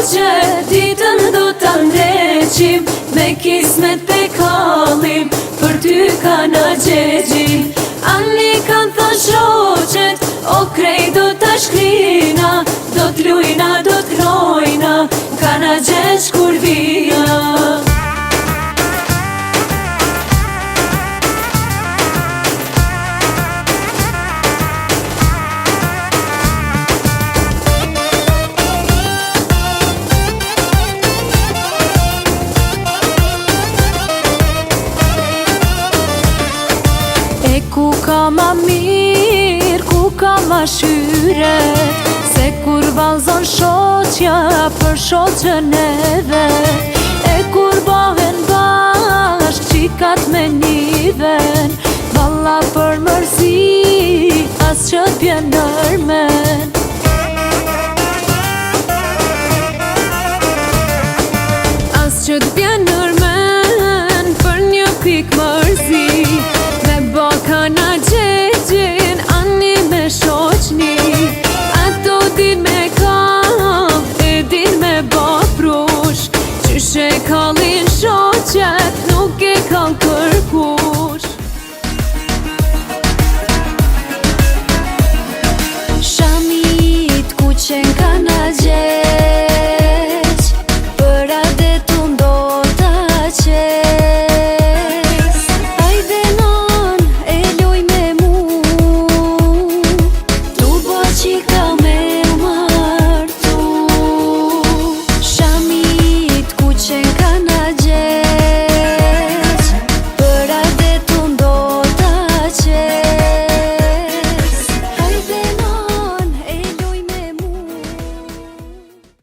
shoqe, ditën do ta ndreqim, me kismet e kallim, për ty kana gjegjim. Ani kanë thënë shoqet, o krej do ta shkrina, do t'lujna, do t'rojna, kana gjesh kur vija. Ku ka ma mirë, ku ka ma shyre, se kur valzon shoqja për shoqën e vet. E kur bëhen bashk qikat me niven, valla për mërzi as që t'bjen nërmen. As që t'bjen nërmen për një pik mërzi, kana gjegjin ani me shoqni. Ato din me kam, e din me baprush, qyshe kallin shoqet nuk e kanë